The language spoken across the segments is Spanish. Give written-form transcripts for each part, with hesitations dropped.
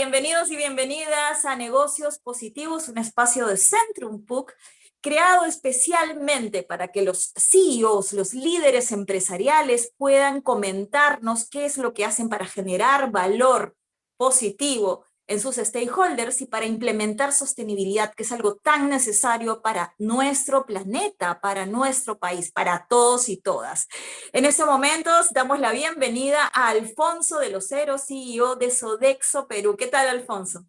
Bienvenidos y bienvenidas a Negocios Positivos, un espacio de Centrum PUC creado especialmente para que los CEOs, los líderes empresariales puedan comentarnos qué es lo que hacen para generar valor positivo en sus stakeholders y para implementar sostenibilidad, que es algo tan necesario para nuestro planeta, para nuestro país, para todos y todas. En este momento damos la bienvenida a Alfonso de los Heros, CEO de Sodexo Perú. ¿Qué tal, Alfonso?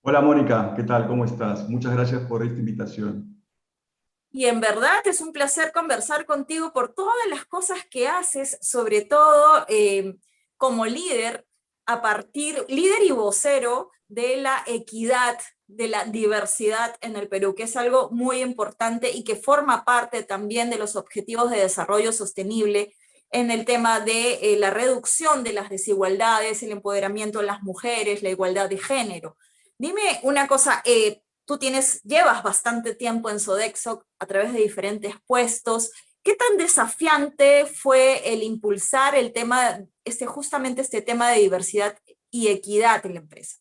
Hola Mónica, ¿qué tal? ¿Cómo estás? Muchas gracias por esta invitación. Y en verdad es un placer conversar contigo por todas las cosas que haces, sobre todo como líder, líder y vocero de la equidad, de la diversidad en el Perú, que es algo muy importante y que forma parte también de los objetivos de desarrollo sostenible en el tema de la reducción de las desigualdades, el empoderamiento de las mujeres, la igualdad de género. Dime una cosa, llevas bastante tiempo en Sodexo a través de diferentes puestos. ¿Qué tan desafiante fue el impulsar el tema, justamente este tema de diversidad y equidad en la empresa?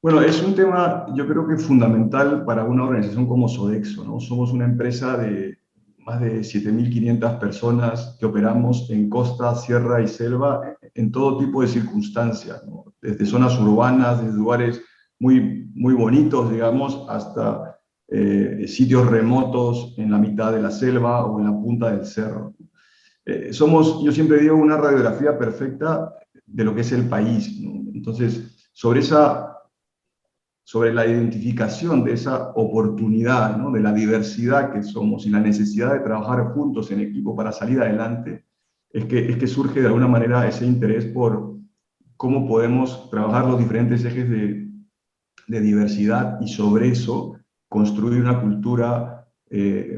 Bueno, es un tema yo creo que fundamental para una organización como Sodexo, ¿no? Somos una empresa de más de 7.500 personas que operamos en costa, sierra y selva en todo tipo de circunstancias, ¿no? Desde zonas urbanas, desde lugares muy bonitos, digamos, hasta sitios remotos en la mitad de la selva o en la punta del cerro. Somos, yo siempre digo, una radiografía perfecta de lo que es el país, ¿no? Entonces, sobre la identificación de esa oportunidad, ¿no? De la diversidad que somos y la necesidad de trabajar juntos en equipo para salir adelante, es que surge de alguna manera ese interés por cómo podemos trabajar los diferentes ejes de diversidad y sobre eso construir una cultura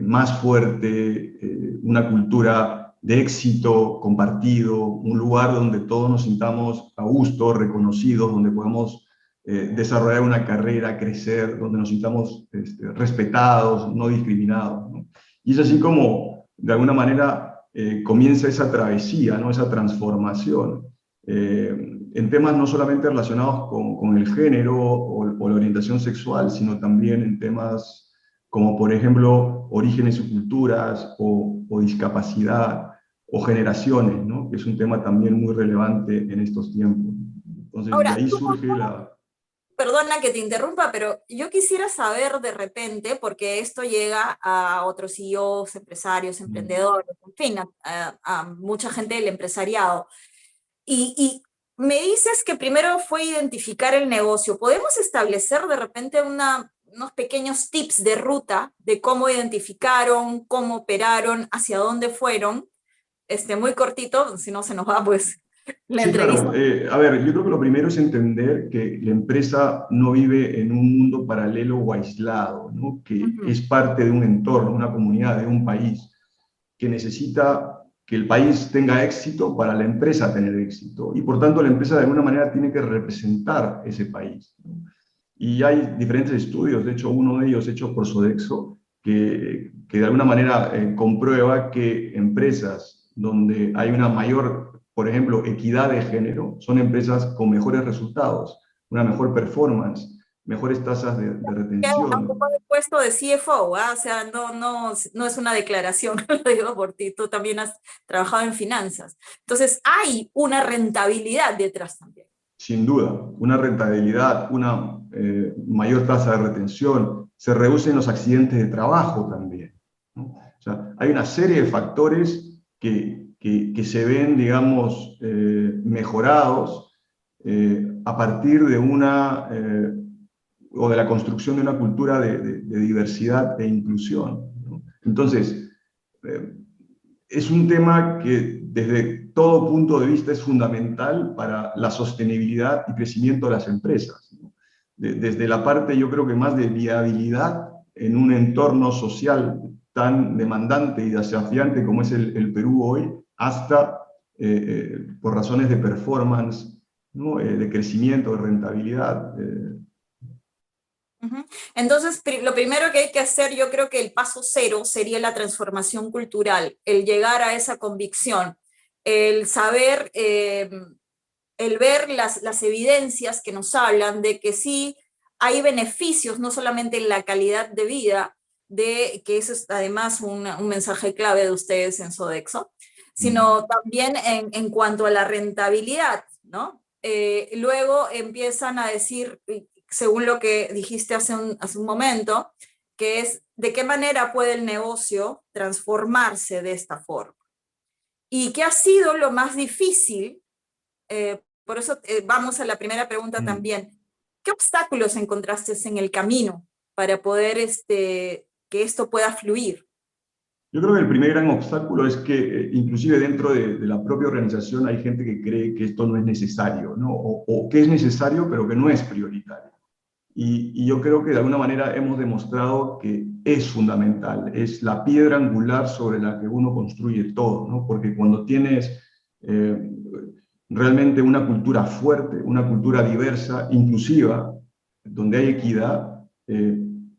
más fuerte, una cultura de éxito compartido, un lugar donde todos nos sintamos a gusto, reconocidos, donde podamos desarrollar una carrera, crecer, donde nos sintamos respetados, no discriminados, ¿no? Y es así como, de alguna manera, comienza esa travesía, ¿no? Esa transformación. En temas no solamente relacionados con el género o la orientación sexual, sino también en temas como, por ejemplo, orígenes y culturas o discapacidad o generaciones, ¿no? Que es un tema también muy relevante en estos tiempos. Entonces, de Ahora, ahí surge la... perdona que te interrumpa, pero yo quisiera saber de repente, porque esto llega a otros CEOs, empresarios, emprendedores, en fin, a mucha gente del empresariado. Y me dices que primero fue identificar el negocio. ¿Podemos establecer de repente unos pequeños tips de ruta de cómo identificaron, cómo operaron, hacia dónde fueron? Muy cortito, si no se nos va pues la Sí, entrevista. claro. A ver, yo creo que lo primero es entender que la empresa no vive en un mundo paralelo o aislado, ¿no? Que Ujú. es parte de un entorno, una comunidad, de un país, que necesita que el país tenga éxito para la empresa tener éxito. Y por tanto la empresa de alguna manera tiene que representar ese país, ¿no? Y hay diferentes estudios, de hecho uno de ellos hecho por Sodexo, que de alguna manera comprueba que empresas donde hay una mayor, por ejemplo, equidad de género, son empresas con mejores resultados, una mejor performance, mejores tasas de Ha retención. ocupado el puesto de CFO, ¿ah? O sea, no es una declaración, lo digo por ti, tú también has trabajado en finanzas. Entonces, hay una rentabilidad detrás también. Sin duda, una rentabilidad, una mayor tasa de retención, se reducen los accidentes de trabajo también, ¿no? O sea, hay una serie de factores que se ven, digamos, mejorados a partir de o de la construcción de una cultura de diversidad e inclusión, ¿no? Entonces, eh, es un tema que desde todo punto de vista es fundamental para la sostenibilidad y crecimiento de las empresas, ¿no? Desde la parte, yo creo que más de viabilidad en un entorno social tan demandante y desafiante como es el Perú hoy, hasta por razones de performance, ¿no? De crecimiento, de rentabilidad. Ujú. Entonces, lo primero que hay que hacer, yo creo que el paso cero sería la transformación cultural, el llegar a esa convicción, el saber el ver las evidencias que nos hablan de que sí hay beneficios, no solamente en la calidad de vida, de que eso es además un mensaje clave de ustedes en Sodexo, sino también en cuanto a la rentabilidad, ¿no? Luego empiezan a decir, según lo que dijiste hace un momento, que es de qué manera puede el negocio transformarse de esta forma. ¿Y qué ha sido lo más difícil? Por eso vamos a la primera pregunta también. ¿Qué obstáculos encontraste en el camino para poder que esto pueda fluir? Yo creo que el primer gran obstáculo es que inclusive dentro de la propia organización hay gente que cree que esto no es necesario, ¿no? O que es necesario pero que no es prioritario. Y yo creo que de alguna manera hemos demostrado que es fundamental, es la piedra angular sobre la que uno construye todo, ¿no? Porque cuando tienes realmente una cultura fuerte, una cultura diversa, inclusiva, donde hay equidad,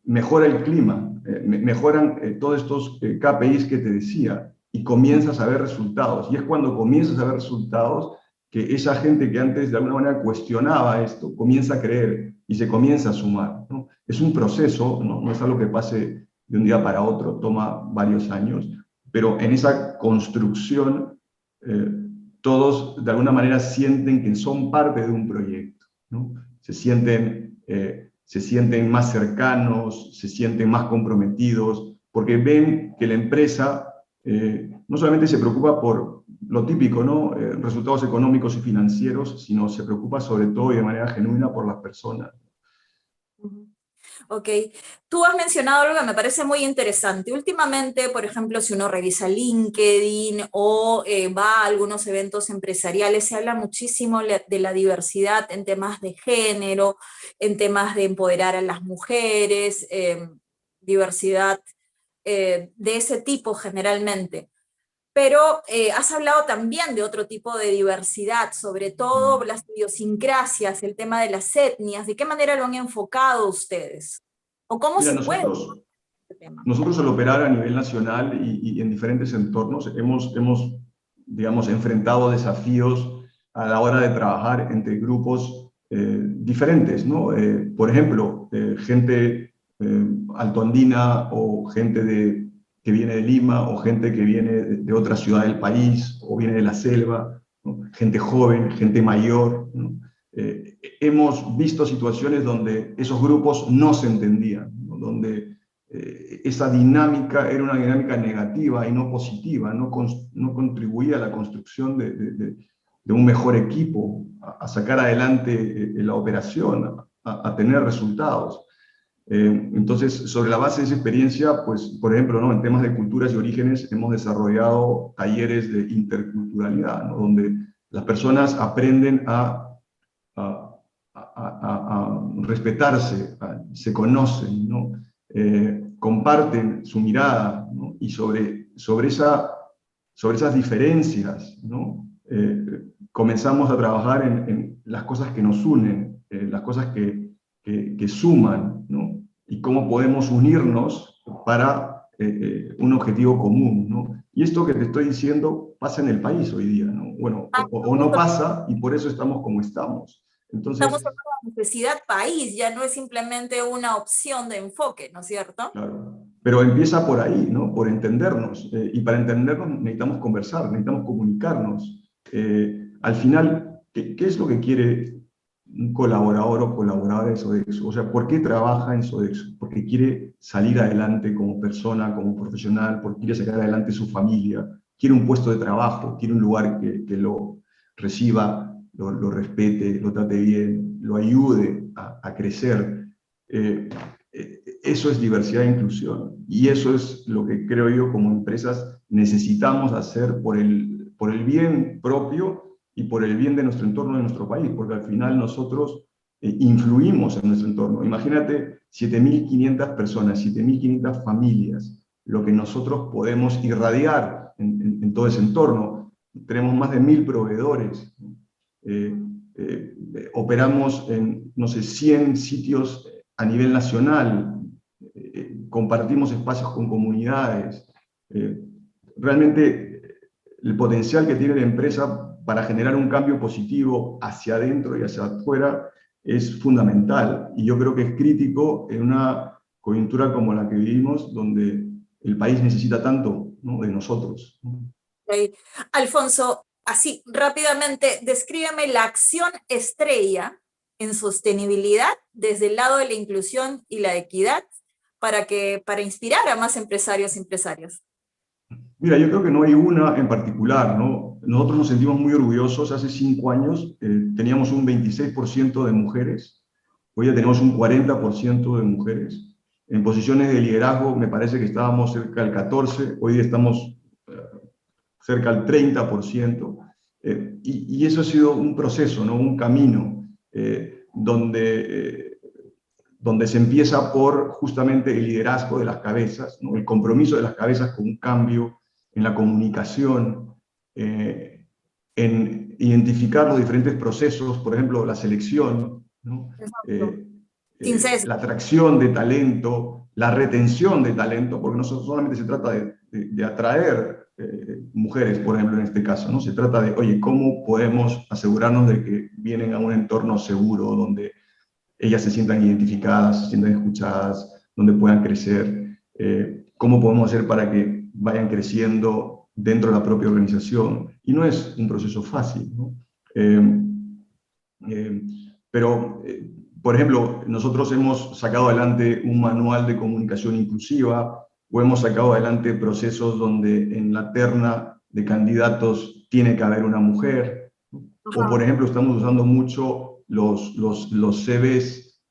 mejora el clima, mejoran todos estos KPIs que te decía, y comienzas a ver resultados. Y es cuando comienzas a ver resultados que esa gente que antes de alguna manera cuestionaba esto, comienza a creer y se comienza a sumar, ¿no? Es un proceso, ¿no? No es algo que pase de un día para otro, toma varios años, pero en esa construcción todos de alguna manera sienten que son parte de un proyecto, ¿no? Se sienten más cercanos, se sienten más comprometidos, porque ven que la empresa no solamente se preocupa por lo típico, ¿no? Resultados económicos y financieros, sino se preocupa sobre todo y de manera genuina por las personas. Ok, tú has mencionado algo que me parece muy interesante. Últimamente, por ejemplo, si uno revisa LinkedIn o va a algunos eventos empresariales, se habla muchísimo de la diversidad en temas de género, en temas de empoderar a las mujeres, diversidad de ese tipo generalmente. Pero has hablado también de otro tipo de diversidad, sobre todo las idiosincrasias, el tema de las etnias. ¿De qué manera lo han enfocado ustedes? ¿O cómo Mira, se puede este tema? nosotros al operar a nivel nacional y en diferentes entornos hemos, digamos, enfrentado desafíos a la hora de trabajar entre grupos diferentes, ¿no? Por ejemplo, gente altoandina o gente que viene de Lima o gente que viene de otra ciudad del país o viene de la selva, ¿no? Gente joven, gente mayor, ¿no? Hemos visto situaciones donde esos grupos no se entendían, ¿no? Donde esa dinámica era una dinámica negativa y no positiva, no contribuía a la construcción de un mejor equipo, a sacar adelante la operación, a tener resultados. Entonces, sobre la base de esa experiencia, pues, por ejemplo, ¿no? En temas de culturas y orígenes hemos desarrollado talleres de interculturalidad, ¿no? Donde las personas aprenden a, a respetarse, se conocen, ¿no? Comparten su mirada, ¿no? Y sobre esas diferencias, ¿no? Comenzamos a trabajar en las cosas que nos unen, las cosas que suman, ¿no? Y cómo podemos unirnos para un objetivo común, ¿no? Y esto que te estoy diciendo pasa en el país hoy día, ¿no? Bueno, o no pasa y por eso estamos como estamos. Estamos Entonces, hablando de necesidad país, ya no es simplemente una opción de enfoque, ¿no es cierto? claro, pero empieza por ahí, ¿no? Por entendernos. Y para entendernos necesitamos conversar, necesitamos comunicarnos. Al final, ¿qué es lo que quiere un colaborador o colaboradora de Sodexo? O sea, ¿por qué trabaja en Sodexo? Porque quiere salir adelante como persona, como profesional, porque quiere sacar adelante su familia, quiere un puesto de trabajo, quiere un lugar que lo reciba, lo respete, lo trate bien, lo ayude a crecer. Eso es diversidad e inclusión. Y eso es lo que creo yo como empresas necesitamos hacer por el bien propio y por el bien de nuestro entorno, de nuestro país, porque al final nosotros influimos en nuestro entorno. Imagínate 7.500 personas, 7.500 familias, lo que nosotros podemos irradiar en todo ese entorno. Tenemos más de 1.000 proveedores. Eh, Operamos en, no sé, 100 sitios a nivel nacional, compartimos espacios con comunidades. Realmente el potencial que tiene la empresa para generar un cambio positivo hacia adentro y hacia afuera es fundamental. Y yo creo que es crítico en una coyuntura como la que vivimos, donde el país necesita tanto, ¿no?, de nosotros. Okay. Alfonso, así rápidamente, descríbeme la acción estrella en sostenibilidad desde el lado de la inclusión y la equidad para inspirar a más empresarios y empresarias. Mira, yo creo que no hay una en particular, ¿no? Nosotros nos sentimos muy orgullosos. Hace 5 años teníamos un 26% de mujeres, hoy ya tenemos un 40% de mujeres. En posiciones de liderazgo me parece que estábamos cerca del 14%, hoy estamos cerca del 30%. Y eso ha sido un proceso, ¿no?, un camino donde se empieza por justamente el liderazgo de las cabezas, ¿no?, el compromiso de las cabezas con un cambio en la comunicación, en identificar los diferentes procesos, por ejemplo, la selección, ¿no?, la atracción de talento, la retención de talento, porque no solamente se trata de atraer mujeres, por ejemplo, en este caso, ¿no? Se trata de, oye, ¿cómo podemos asegurarnos de que vienen a un entorno seguro, donde ellas se sientan identificadas, se sientan escuchadas, donde puedan crecer? ¿Cómo podemos hacer para que vayan creciendo dentro de la propia organización? Y no es un proceso fácil, ¿no? Pero, por ejemplo, nosotros hemos sacado adelante un manual de comunicación inclusiva, o hemos sacado adelante procesos donde en la terna de candidatos tiene que haber una mujer. O, por ejemplo, estamos usando mucho los CVs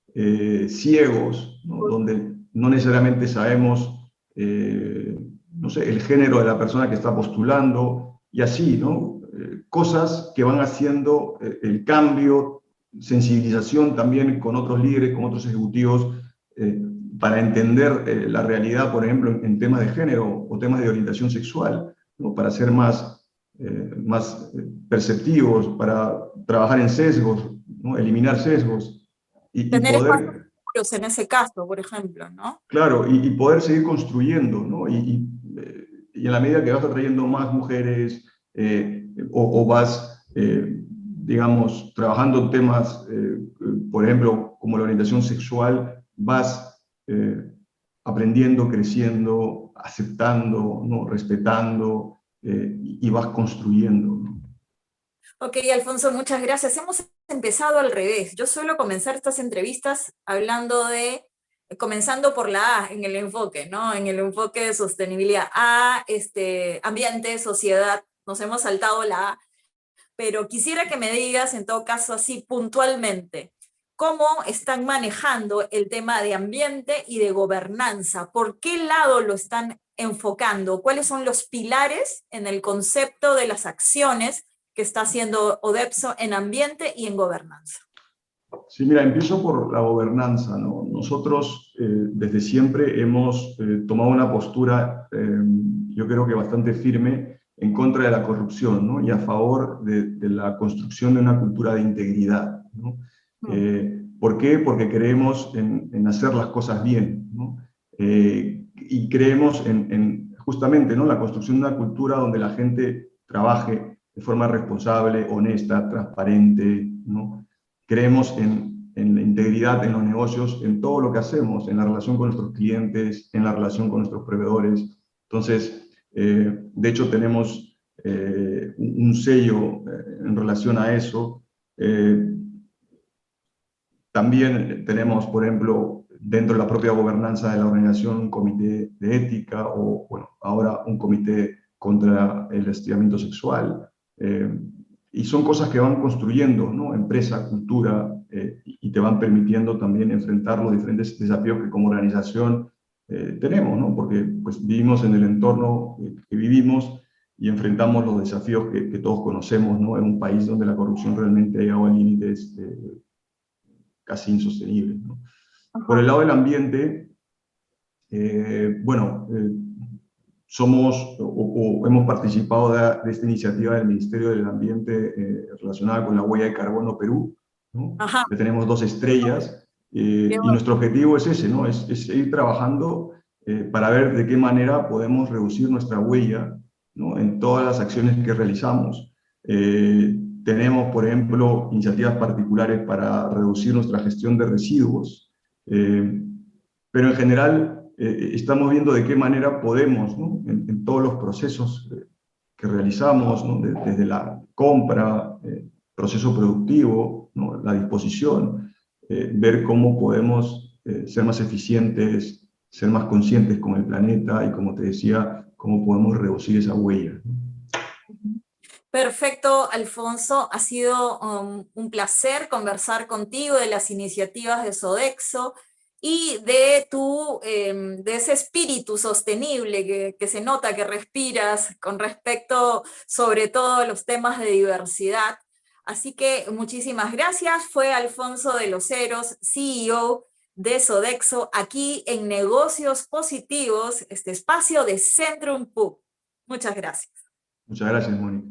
ciegos, ¿no?, donde no necesariamente sabemos, no sé, el género de la persona que está postulando, y así, ¿no? Cosas que van haciendo el cambio, sensibilización también con otros líderes, con otros ejecutivos, para entender la realidad, por ejemplo, en temas de género o temas de orientación sexual, ¿no?, para ser más perceptivos, para trabajar en sesgos, ¿no?, eliminar sesgos y Tener espacios poder, seguros en ese caso, por ejemplo, ¿no? claro, y poder seguir construyendo, ¿no? Y en la medida que vas atrayendo más mujeres o vas, digamos, trabajando temas, por ejemplo, como la orientación sexual, vas aprendiendo, creciendo, aceptando, ¿no?, respetando, y vas construyendo, ¿no? Ok, Alfonso, muchas gracias. Hemos empezado al revés. Yo suelo comenzar estas entrevistas comenzando por la A en el enfoque, ¿no? En el enfoque de sostenibilidad. Ambiente, sociedad. Nos hemos saltado la A. Pero quisiera que me digas, en todo caso, así puntualmente, cómo están manejando el tema de ambiente y de gobernanza. ¿Por qué lado lo están enfocando? ¿Cuáles son los pilares en el concepto de las acciones que está haciendo ODEPSO en ambiente y en gobernanza? Sí, mira, empiezo por la gobernanza, ¿no? Nosotros desde siempre hemos tomado una postura, yo creo que bastante firme, en contra de la corrupción, ¿no?, y a favor de la construcción de una cultura de integridad, ¿no? ¿Por qué? Porque creemos en hacer las cosas bien, ¿no? Y creemos justamente, ¿no?, la construcción de una cultura donde la gente trabaje de forma responsable, honesta, transparente, ¿no? Creemos en la integridad en los negocios, en todo lo que hacemos, en la relación con nuestros clientes, en la relación con nuestros proveedores. Entonces, de hecho, tenemos un sello en relación a eso. También tenemos, por ejemplo, dentro de la propia gobernanza de la organización, un comité de ética, o, bueno, ahora un comité contra el hostigamiento sexual. Y son cosas que van construyendo, ¿no?, empresa, cultura, y te van permitiendo también enfrentar los diferentes desafíos que como organización tenemos, ¿no? Porque pues, vivimos en el entorno que vivimos y enfrentamos los desafíos que todos conocemos, ¿no?, en un país donde la corrupción realmente ha llegado a límites casi insostenibles, ¿no? Por el lado del ambiente, bueno, somos o hemos participado de esta iniciativa del Ministerio del Ambiente relacionada con la huella de carbono Perú, ¿no? Ajá. Ya tenemos 2 estrellas Qué y nuestro objetivo es ese, ¿no? Es seguir trabajando para ver de qué manera podemos reducir nuestra huella, ¿no?, en todas las acciones que realizamos. Tenemos, por ejemplo, iniciativas particulares para reducir nuestra gestión de residuos, pero en general estamos viendo de qué manera podemos, ¿no? En todos los procesos que realizamos, ¿no? Desde la compra, proceso productivo, ¿no? La disposición, ver cómo podemos ser más eficientes, ser más conscientes con el planeta y, como te decía, cómo podemos reducir esa huella, ¿no? Perfecto, Alfonso. Ha sido un placer conversar contigo de las iniciativas de Sodexo y de ese espíritu sostenible que se nota que respiras con respecto sobre todo a los temas de diversidad. Así que muchísimas gracias. Fue Alfonso de los Heros, CEO de Sodexo, aquí en Negocios Positivos, este espacio de Centrum PUC. Muchas gracias. Muchas gracias, Mónica.